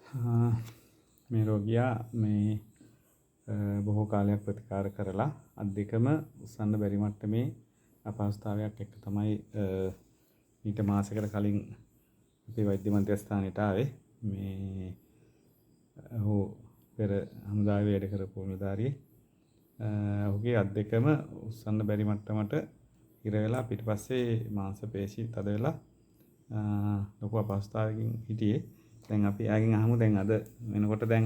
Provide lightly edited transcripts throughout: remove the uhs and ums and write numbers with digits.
මේ රෝගියා මේ බොහෝ කාලයක් ප්‍රතිකාර කරලා අත් දෙකම උස්සන්න බැරි මට්ටමේ අපහසුතාවයක් එක්ක තමයි ඊට මාසයකට කලින් අපේ වෛද්‍ය මධ්‍යස්ථානයට ආවේ. මේ ඔහු පෙර හමුදාවේ වැඩ කරපු නිලධාරියෙක්. ඔහුගේ අත් දෙකම උස්සන්න බැරි මට්ටමට ඉර වෙලා පිටිපස්සේ මාංශ පේශි තද වෙලා ලොකු අපහසුතාවකින් හිටියේ. දැන් අපි ආගෙන් අහමු දැන් අද වෙනකොට දැන්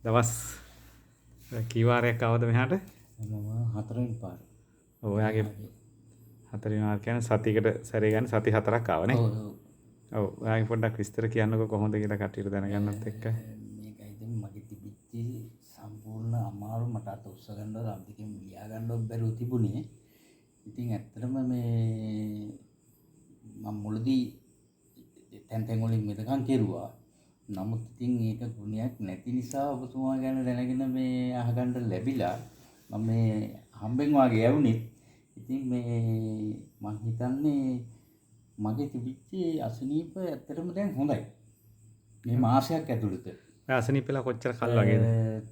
දවස් කී වාරයක් ආවද මෙහාට? මම හතරවෙනි පාර. ඔව් ඔයාගේ හතරවෙනි වාර කියන්නේ සතියකට සැරේ ගන්න සති හතරක් ආවනේ. ඔව් ඔව්. ඔව් ඔයාගේ පොඩ්ඩක් විස්තර කියන්නකෝ කොහොමද කියලා කටියට දැනගන්නත් එක්ක. මේක ඉතින් මගේ තිබිච්ච සම්පූර්ණ අමාරු මට අත උස්ස ගන්නවත් අන්තිකෙම ලියා ගන්නවත් බැරුව තිබුණේ. ඉතින් ඇත්තටම මේ මම මුලදී තැන් තැන් වලින් මෙතකන් කෙරුවා. නමුත් ඉතින් ඒක ගුණයක් නැති නිසා ඔබතුමා ගැන දැනගෙන මේ අහගන්න ලැබිලා මම මේ හම්බෙන් වාගේ යවුනේ. ඉතින් මේ මම හිතන්නේ මගේ තිබිච්ච අසනීප ඇත්තටම දැන් හොඳයි. මේ මාසයක් ඇතුළත. ඔයා අසනීප වෙලා කොච්චර කල් වගේද?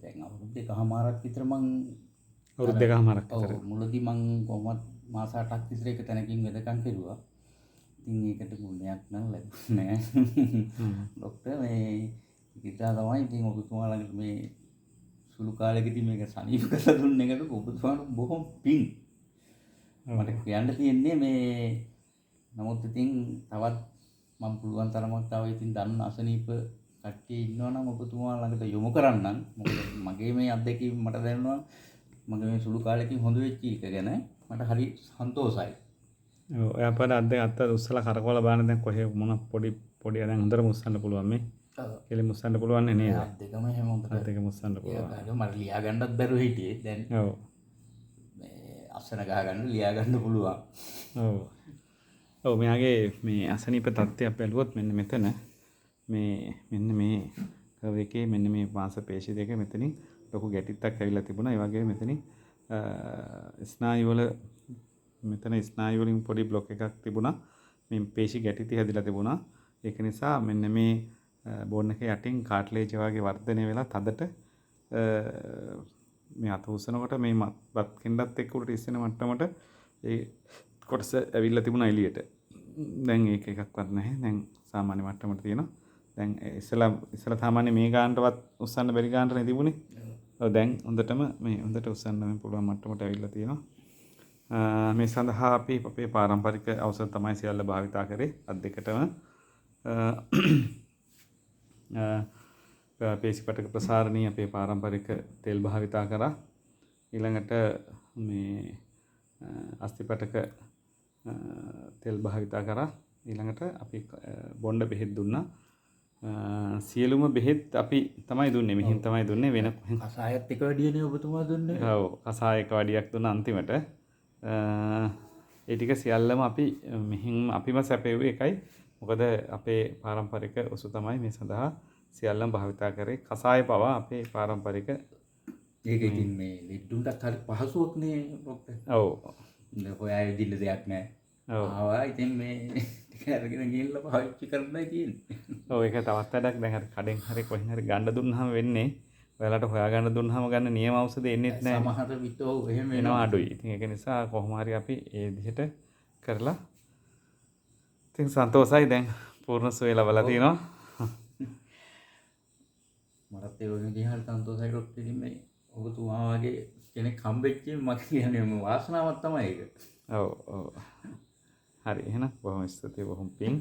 දැන් අවුරුදු දෙකමාරක් විතර මං අවුරුදු දෙකමාරක් විතර. ඔව් මුලදී මං කොහොමද මාස 8ක් විතර එක තැනකින් වෙදකම් කෙරුවා. ඉතින් ඒකට ගුණයක් නම් ලැබුණේ නෑ. ડોක්ටර් මේ ඉතින් තමයි ඉතින් ඔබතුමා ළඟට මේ සුළු කාලෙකදී මේක සනීප කරලා දුන්න එකට ඔබතුමාට බොහොම පිං. මට කියන්න තියෙන්නේ මේ නමුත් ඉතින් තවත් මම පුළුවන් තරමක් තව ඉතින් දන්න අසනීප කට්ටිය ඉන්නවා නම් ඔබතුමා ළඟට යොමු කරන්නම්. මොකද මගේ මේ අත්දැකීම මට දැනෙනවා මගේ මේ සුළු කාලෙකින් හොඳ වෙච්ච එක ගැන මට හරි සන්තෝෂයි. ඔව් ඔයා පොඩ අත් උස්සලා කරකවලා බලන්න දැන් කොහේ මොන පොඩි දැන් හොඳට මුස්සන්න පුළුවන් මේ. ඔව්. කෙලි මුස්සන්න පුළුවන් නේද? අත් දෙකම එහෙම හොඳට. අත් දෙක මුස්සන්න පුළුවන්. ඒක මට ලියා ගන්නත් බැරුව හිටියේ. දැන් ඔව්. මේ අස්සන ගහ ගන්න ලියා ගන්න පුළුවන්. ඔව්. ඔව් මෙයාගේ මේ අසනීප තත්ත්වයක් බැලුවොත් මෙන්න මෙතන මෙන්න මේ කර්ව් එකේ මෙන්න මේ මාංශ පේශි දෙක මෙතනින් ලොකු ගැටිත්තක් ඇවිල්ලා තිබුණා. ඒ වගේම මෙතනින් ස්නායු වල මෙතන ස්නායු වලින් පොඩි බ්ලොක් එකක් තිබුණා. මේ පේශි ගැටිති හැදිලා තිබුණා. ඒක නිසා මෙන්න මේ බෝන් එක යටින් කාට්ලේජ් වගේ වර්ධනය වෙලා තදට මේ අත උස්සනකොට මේ බත් කෙන්ඩත් එක්ක උඩට ඉස්සෙන මට්ටමට ඒ කොටස ඇවිල්ලා තිබුණා එළියට. දැන් ඒක එකක්වත් නැහැ. දැන් සාමාන්‍ය මට්ටමට තියෙනවා. දැන් ඉස්සලා සාමාන්‍ය මේ ගානටවත් උස්සන්න බැරි ගානට නේ තිබුණේ. ඔව් දැන් හොඳටම මේ හොඳට උස්සන්න පුළුවන් මට්ටමට ඇවිල්ලා තියෙනවා. මේ සඳහා අපි අපේ පාරම්පරික ඖෂධ තමයි සියල්ල භාවිතා කරේ අත් දෙකටම. පේශිපටක ප්‍රසාරණී අපේ පාරම්පරික තෙල් භාවිතා කරා. ඊළඟට මේ අස්ථිපටක තෙල් භාවිතා කරා. ඊළඟට අපි බොණ්ඩ බෙහෙත් දුන්නා. සියලුම බෙහෙත් අපි තමයි දුන්නේ. මෙහින් තමයි දුන්නේ වෙන කසායත් එක වැඩියනේ ඔබතුමා දුන්නේ. ඔව් කසාය එක වඩියක් දුන්නා අන්තිමට. ඒ ටික සියල්ලම අපි මෙහින් අපිම සැපෙව්වේ එකයි. මොකද අපේ පාරම්පරික ඔසු තමයි මේ සඳහා සියල්ලම භාවිතා කරේ. කසාය පවා අපේ පාරම්පරික. ඒක ඉතින් මේ ලෙඩුන්ටත් හරි පහසුවක් නේ ડોක්ටර්. ඔව්. හොයා ඉදින්න දෙයක් නැහැ. ඔව්. ආවා ඉතින් මේ ටික අරගෙන ගිහිල්ලා පාවිච්චි කරන්නයි තියෙන්නේ. ඔව් ඒක තවත් වැඩක්. දැන් හරි කඩෙන් හරි කොහෙන් හරි ගන්න දුන්නාම වෙන්නේ ඔයාලට හොයාගන්න දුන්නාම ගන්න නියම ඖෂධ එන්නේත් නැහැ. සමහර විට ඔව් එහෙම වෙනවා අඩුයි. ඉතින් ඒක නිසා කොහොම හරි අපි ඒ විදිහට කරලා ඉතින් සන්තෝෂයි දැන් පූර්ණ සුවය ලබලා තිනවා. මටත් ඒ වගේ දිහාට සන්තෝෂයි ડોක්ටර්. ඉතින් මේ ඔබතුමා වගේ කෙනෙක් හම්බෙච්ච මට කියන්නේ මේ වාසනාවක් තමයි ඒක. ඔව් ඔව්. හරි එහෙනම් බොහොම ස්තුතියි බොහොම පිං.